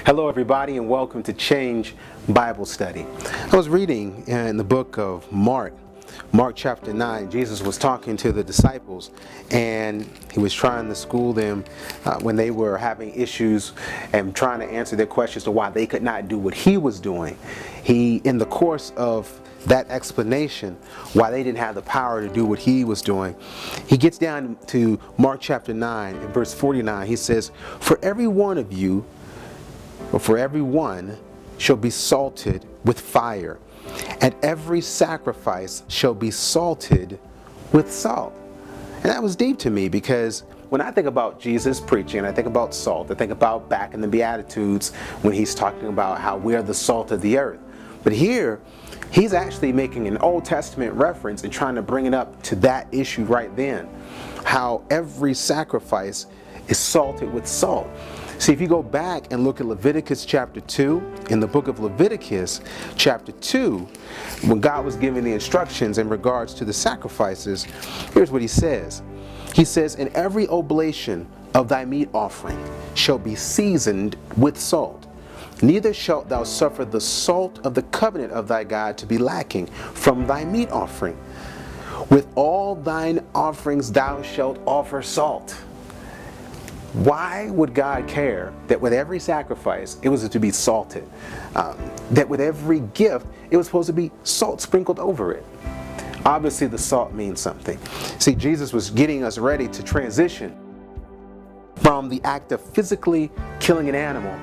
Hello everybody and welcome to Change Bible Study. I was reading in the book of Mark chapter 9. Jesus was talking to the disciples and he was trying to school them when they were having issues and trying to answer their questions to why they could not do what he was doing. In the course of that explanation, why they didn't have the power to do what he was doing, he gets down to Mark chapter 9 and verse 49. He says, For every one shall be salted with fire, and every sacrifice shall be salted with salt. And that was deep to me, because when I think about Jesus preaching, I think about salt. I think about back in the Beatitudes when he's talking about how we are the salt of the earth. But here, he's actually making an Old Testament reference and trying to bring it up to that issue right then. How every sacrifice is salted with salt. See, if you go back and look at Leviticus chapter 2, in the book of Leviticus chapter 2, when God was giving the instructions in regards to the sacrifices, here's what he says. He says, And every oblation of thy meat offering shall be seasoned with salt. Neither shalt thou suffer the salt of the covenant of thy God to be lacking from thy meat offering. With all thine offerings thou shalt offer salt. Why would God care that with every sacrifice it was to be salted? That with every gift it was supposed to be salt sprinkled over it? Obviously the salt means something. See, Jesus was getting us ready to transition from the act of physically killing an animal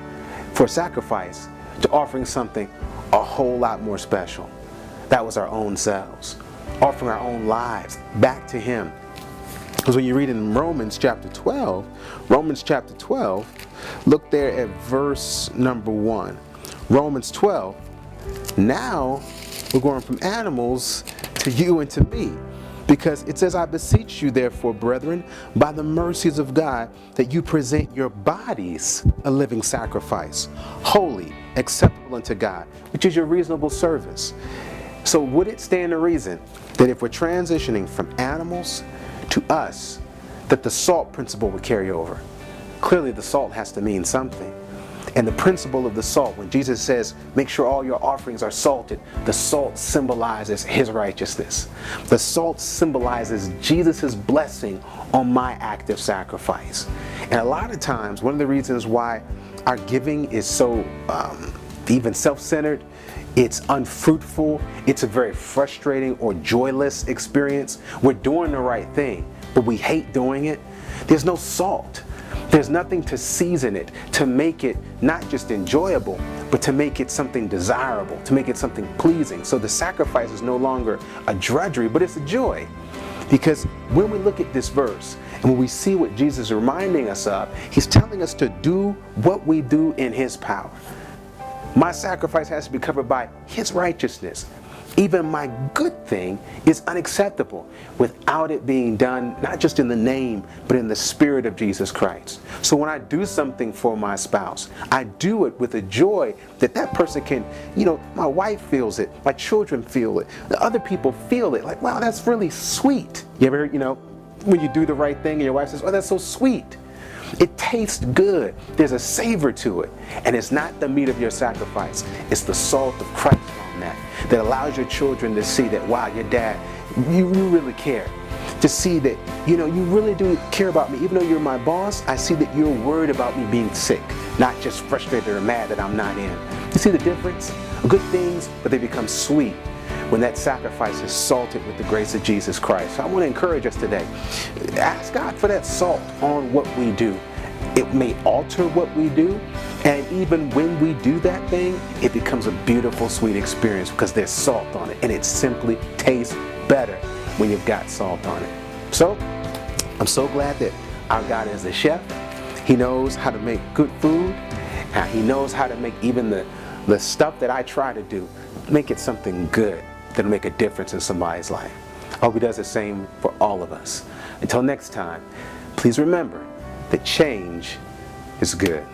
for sacrifice to offering something a whole lot more special. That was our own selves, offering our own lives back to him. Because when you read in Romans chapter 12, look there at verse number 1. Romans 12, now we're going from animals to you and to me. Because it says, I beseech you therefore, brethren, by the mercies of God, that you present your bodies a living sacrifice, holy, acceptable unto God, which is your reasonable service. So would it stand to reason that if we're transitioning from animals to us, that the salt principle would carry over? Clearly the salt has to mean something. And the principle of the salt, when Jesus says, make sure all your offerings are salted, the salt symbolizes his righteousness. The salt symbolizes Jesus' blessing on my act of sacrifice. And a lot of times, one of the reasons why our giving is so even self-centered, it's unfruitful, it's a very frustrating or joyless experience. We're doing the right thing, but we hate doing it. There's no salt. There's nothing to season it, to make it not just enjoyable, but to make it something desirable, to make it something pleasing. So the sacrifice is no longer a drudgery, but it's a joy. Because when we look at this verse, and when we see what Jesus is reminding us of, he's telling us to do what we do in his power. My sacrifice has to be covered by his righteousness. Even my good thing is unacceptable without it being done, not just in the name, but in the spirit of Jesus Christ. So when I do something for my spouse, I do it with a joy that person can, my wife feels it, my children feel it, the other people feel it. Like, wow, that's really sweet. You ever, when you do the right thing and your wife says, oh, that's so sweet. It tastes good. There's a savor to it. And it's not the meat of your sacrifice. It's the salt of Christ on that allows your children to see that, wow, your dad, you really care. To see that, you really do care about me. Even though you're my boss, I see that you're worried about me being sick, not just frustrated or mad that I'm not in. You see the difference? Good things, but they become sweet when that sacrifice is salted with the grace of Jesus Christ. So I want to encourage us today. Ask God for that salt on what we do. It may alter what we do, and even when we do that thing, it becomes a beautiful, sweet experience because there's salt on it, and it simply tastes better when you've got salt on it. So, I'm so glad that our God is a chef. He knows how to make good food. He knows how to make even the stuff that I try to do, make it something good that'll make a difference in somebody's life. I hope he does the same for all of us. Until next time, please remember that change is good.